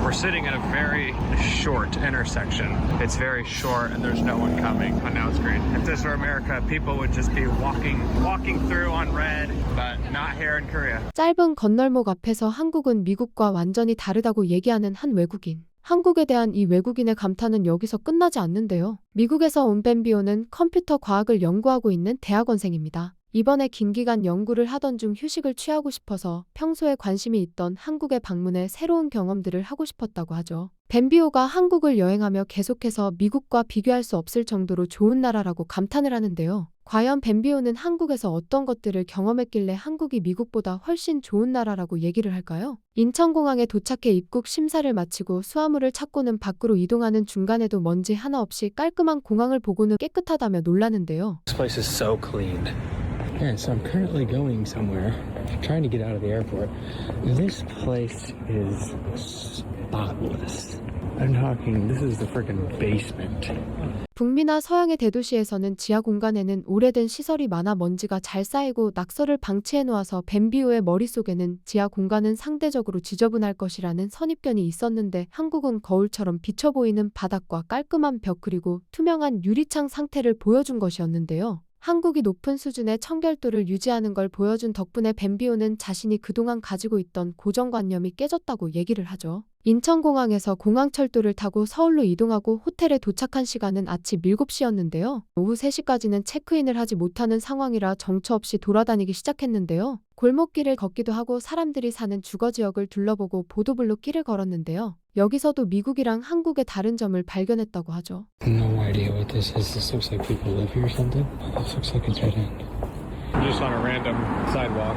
We're sitting at a very short intersection. It's very short and there's no one coming. But now it's great. If this were America, people would just be walking through on red, but not here in Korea. 짧은 건널목 앞에서 한국은 미국과 완전히 다르다고 얘기하는 한 외국인. 한국에 대한 이 외국인의 감탄은 여기서 끝나지 않는데요. 미국에서 온 벤비오는 컴퓨터 과학을 연구하고 있는 대학원생입니다. 이번에 긴 기간 연구를 하던 중 휴식을 취하고 싶어서 평소에 관심이 있던 한국에 방문해 새로운 경험들을 하고 싶었다고 하죠. 벤비오가 한국을 여행하며 계속해서 미국과 비교할 수 없을 정도로 좋은 나라라고 감탄을 하는데요. 과연 벤비오는 한국에서 어떤 것들을 경험했길래 한국이 미국보다 훨씬 좋은 나라라고 얘기를 할까요? 인천공항에 도착해 입국 심사를 마치고 수화물을 찾고는 밖으로 이동하는 중간에도 먼지 하나 없이 깔끔한 공항을 보고는 깨끗하다며 놀라는데요. This place is so clean. Yeah, so I'm currently going somewhere, trying to get out of the airport. This place is spotless. I'm talking, this is the freaking basement. 북미나 서양의 대도시에서는 지하 공간에는 오래된 시설이 많아 먼지가 잘 쌓이고 낙서를 방치해 놓아서 벤비오의 머릿속에는 지하 공간은 상대적으로 지저분할 것이라는 선입견이 있었는데 한국은 거울처럼 비쳐 보이는 바닥과 깔끔한 벽 그리고 투명한 유리창 상태를 보여준 것이었는데요. 한국이 높은 수준의 청결도를 유지하는 걸 보여준 덕분에 벤비오는 자신이 그동안 가지고 있던 고정관념이 깨졌다고 얘기를 하죠. 인천공항에서 공항철도를 타고 서울로 이동하고 호텔에 도착한 시간은 아침 7시였는데요. 오후 3시까지는 체크인을 하지 못하는 상황이라 정처 없이 돌아다니기 시작했는데요. 골목길을 걷기도 하고 사람들이 사는 주거지역을 둘러보고 보도블록 길을 걸었는데요. 여기서도 미국이랑 한국의 다른 점을 발견했다고 하죠. No idea what this is. This looks like people live here or something. This looks like a dead end. Just on a random sidewalk.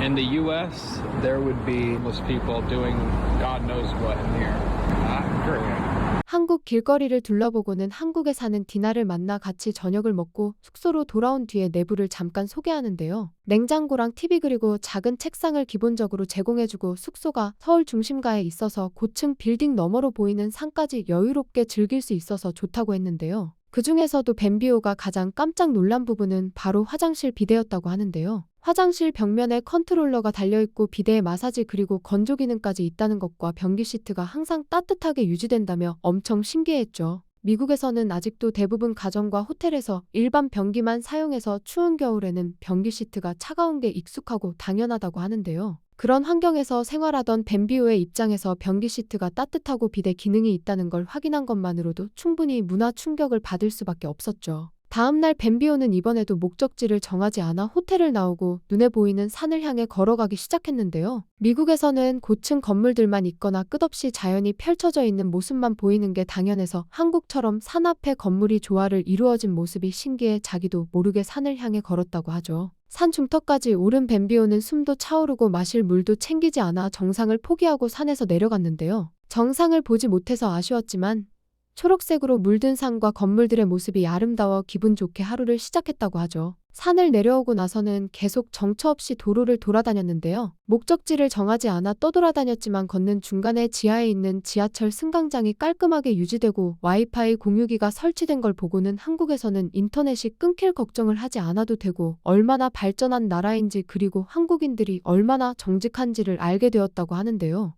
In the US, there would be homeless people doing God knows what in here. Not in Korea. 한국 길거리를 둘러보고는 한국에 사는 디나를 만나 같이 저녁을 먹고 숙소로 돌아온 뒤에 내부를 잠깐 소개하는데요. 냉장고랑 TV 그리고 작은 책상을 기본적으로 제공해주고 숙소가 서울 중심가에 있어서 고층 빌딩 너머로 보이는 산까지 여유롭게 즐길 수 있어서 좋다고 했는데요. 그 중에서도 벤비오가 가장 깜짝 놀란 부분은 바로 화장실 비데였다고 하는데요. 화장실 벽면에 컨트롤러가 달려있고 비데에 마사지 그리고 건조 기능까지 있다는 것과 변기 시트가 항상 따뜻하게 유지된다며 엄청 신기했죠. 미국에서는 아직도 대부분 가정과 호텔에서 일반 변기만 사용해서 추운 겨울에는 변기 시트가 차가운 게 익숙하고 당연하다고 하는데요. 그런 환경에서 생활하던 벤비오의 입장에서 변기 시트가 따뜻하고 비데 기능이 있다는 걸 확인한 것만으로도 충분히 문화 충격을 받을 수밖에 없었죠. 다음날 벤비오는 이번에도 목적지를 정하지 않아 호텔을 나오고 눈에 보이는 산을 향해 걸어가기 시작했는데요. 미국에서는 고층 건물들만 있거나 끝없이 자연이 펼쳐져 있는 모습만 보이는 게 당연해서 한국처럼 산 앞에 건물이 조화를 이루어진 모습이 신기해 자기도 모르게 산을 향해 걸었다고 하죠. 산 중턱까지 오른 벤비오는 숨도 차오르고 마실 물도 챙기지 않아 정상을 포기하고 산에서 내려갔는데요. 정상을 보지 못해서 아쉬웠지만 초록색으로 물든 산과 건물들의 모습이 아름다워 기분 좋게 하루를 시작했다고 하죠. 산을 내려오고 나서는 계속 정처 없이 도로를 돌아다녔는데요. 목적지를 정하지 않아 떠돌아다녔지만 걷는 중간에 지하에 있는 지하철 승강장이 깔끔하게 유지되고 와이파이 공유기가 설치된 걸 보고는 한국에서는 인터넷이 끊길 걱정을 하지 않아도 되고 얼마나 발전한 나라인지 그리고 한국인들이 얼마나 정직한지를 알게 되었다고 하는데요.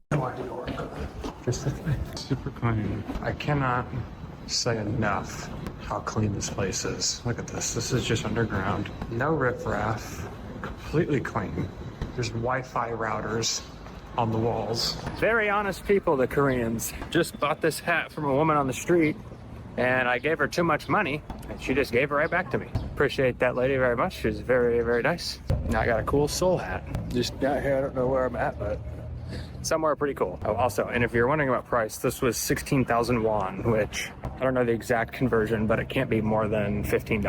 Super clean. I cannot say enough how clean this place is. Look at this. This is just underground. No riffraff. Completely clean. There's Wi-Fi routers on the walls. Very honest people, the Koreans. Just bought this hat from a woman on the street, and I gave her too much money, and she just gave it right back to me. Appreciate that lady very much. She's very, very nice. Now I got a cool Seoul hat. Just got here. I don't know where I'm at, but somewhere pretty cool. Oh, also, and if you're wondering about price, this was 16,000 won, which I don't know the exact conversion, but it can't be more than $15.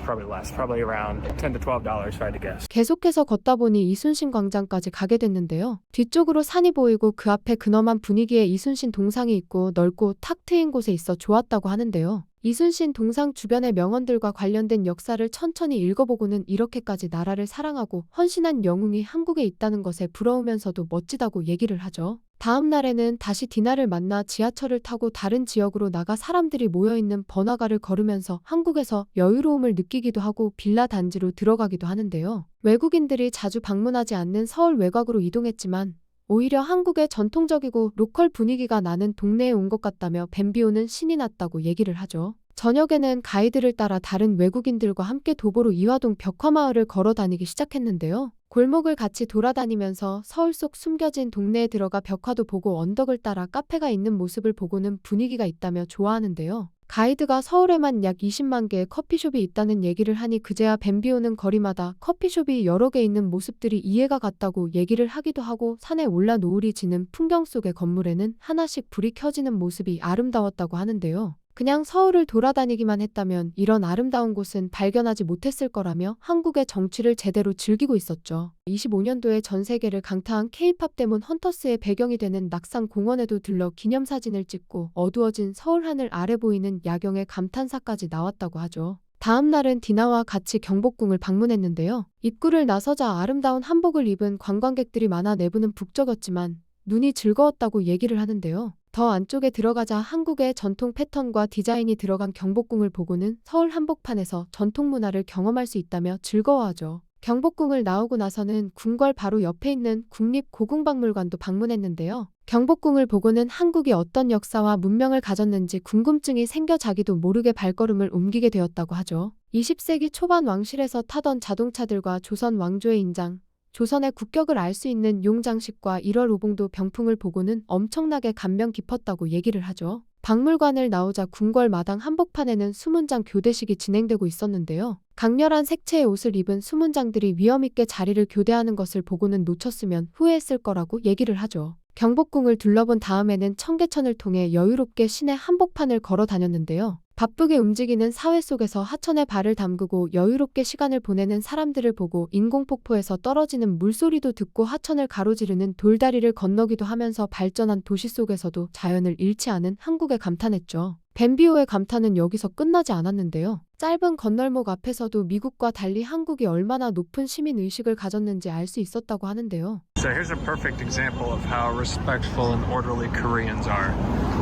Probably less. Probably around $10 to $12 if I had to guess. 계속해서 걷다 보니 이순신 광장까지 가게 됐는데요. 뒤쪽으로 산이 보이고 그 앞에 근엄한 분위기의 이순신 동상이 있고 넓고 탁 트인 곳에 있어 좋았다고 하는데요. 이순신 동상 주변의 명언들과 관련된 역사를 천천히 읽어보고는 이렇게까지 나라를 사랑하고 헌신한 영웅이 한국에 있다는 것에 부러우면서도 멋지다고 얘기를 하죠. 다음 날에는 다시 디나를 만나 지하철을 타고 다른 지역으로 나가 사람들이 모여있는 번화가를 걸으면서 한국에서 여유로움을 느끼기도 하고 빌라 단지로 들어가기도 하는데요. 외국인들이 자주 방문하지 않는 서울 외곽으로 이동했지만 오히려 한국의 전통적이고 로컬 분위기가 나는 동네에 온 것 같다며 뱀비오는 신이 났다고 얘기를 하죠. 저녁에는 가이드를 따라 다른 외국인들과 함께 도보로 이화동 벽화마을을 걸어 다니기 시작했는데요. 골목을 같이 돌아다니면서 서울 속 숨겨진 동네에 들어가 벽화도 보고 언덕을 따라 카페가 있는 모습을 보고는 분위기가 있다며 좋아하는데요. 가이드가 서울에만 약 20만 개의 커피숍이 있다는 얘기를 하니 그제야 뱀비오는 거리마다 커피숍이 여러 개 있는 모습들이 이해가 갔다고 얘기를 하기도 하고 산에 올라 노을이 지는 풍경 속의 건물에는 하나씩 불이 켜지는 모습이 아름다웠다고 하는데요. 그냥 서울을 돌아다니기만 했다면 이런 아름다운 곳은 발견하지 못했을 거라며 한국의 정취를 제대로 즐기고 있었죠. 25년도에 전 세계를 강타한 K-팝 데몬 헌터스의 배경이 되는 낙산 공원에도 들러 기념사진을 찍고 어두워진 서울 하늘 아래 보이는 야경의 감탄사까지 나왔다고 하죠. 다음 날은 디나와 같이 경복궁을 방문했는데요. 입구를 나서자 아름다운 한복을 입은 관광객들이 많아 내부는 북적였지만 눈이 즐거웠다고 얘기를 하는데요. 더 안쪽에 들어가자 한국의 전통 패턴과 디자인이 들어간 경복궁을 보고는 서울 한복판에서 전통 문화를 경험할 수 있다며 즐거워하죠. 경복궁을 나오고 나서는 궁궐 바로 옆에 있는 국립고궁박물관도 방문했는데요. 경복궁을 보고는 한국이 어떤 역사와 문명을 가졌는지 궁금증이 생겨 자기도 모르게 발걸음을 옮기게 되었다고 하죠. 20세기 초반 왕실에서 타던 자동차들과 조선 왕조의 인장, 조선의 국격을 알 수 있는 용장식과 1월 오봉도 병풍을 보고는 엄청나게 감명 깊었다고 얘기를 하죠. 박물관을 나오자 궁궐 마당 한복판에는 수문장 교대식이 진행되고 있었는데요. 강렬한 색채의 옷을 입은 수문장들이 위엄있게 자리를 교대하는 것을 보고는 놓쳤으면 후회했을 거라고 얘기를 하죠. 경복궁을 둘러본 다음에는 청계천을 통해 여유롭게 시내 한복판을 걸어 다녔는데요. 바쁘게 움직이는 사회 속에서 하천에 발을 담그고 여유롭게 시간을 보내는 사람들을 보고 인공폭포에서 떨어지는 물소리도 듣고 하천을 가로지르는 돌다리를 건너기도 하면서 발전한 도시 속에서도 자연을 잃지 않은 한국에 감탄했죠. 뱀비오의 감탄은 여기서 끝나지 않았는데요. 짧은 건널목 앞에서도 미국과 달리 한국이 얼마나 높은 시민의식을 가졌는지 알 수 있었다고 하는데요. So here's a perfect example of how respectful and orderly Koreans are.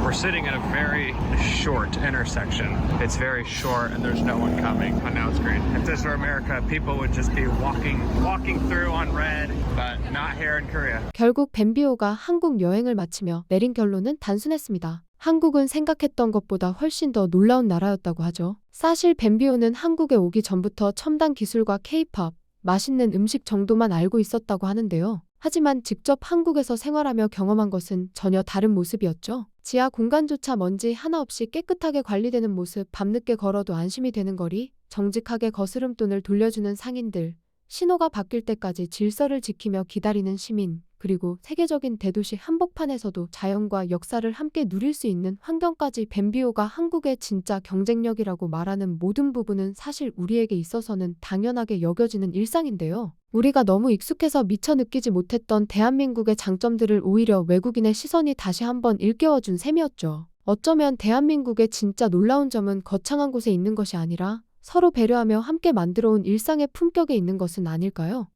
We're sitting at a very short intersection. It's very short and there's no one coming. Oh, now it's green. If this were America, people would just be walking through on red, but not here in Korea. 결국 뱀비오가 한국 여행을 마치며 내린 결론은 단순했습니다. 한국은 생각했던 것보다 훨씬 더 놀라운 나라였다고 하죠. 사실 뱀비오는 한국에 오기 전부터 첨단 기술과 K-팝, 맛있는 음식 정도만 알고 있었다고 하는데요. 하지만 직접 한국에서 생활하며 경험한 것은 전혀 다른 모습이었죠. 지하 공간조차 먼지 하나 없이 깨끗하게 관리되는 모습, 밤늦게 걸어도 안심이 되는 거리, 정직하게 거스름돈을 돌려주는 상인들, 신호가 바뀔 때까지 질서를 지키며 기다리는 시민, 그리고 세계적인 대도시 한복판에서도 자연과 역사를 함께 누릴 수 있는 환경까지 뱀비오가 한국의 진짜 경쟁력이라고 말하는 모든 부분은 사실 우리에게 있어서는 당연하게 여겨지는 일상인데요. 우리가 너무 익숙해서 미처 느끼지 못했던 대한민국의 장점들을 오히려 외국인의 시선이 다시 한번 일깨워준 셈이었죠. 어쩌면 대한민국의 진짜 놀라운 점은 거창한 곳에 있는 것이 아니라 서로 배려하며 함께 만들어온 일상의 품격에 있는 것은 아닐까요?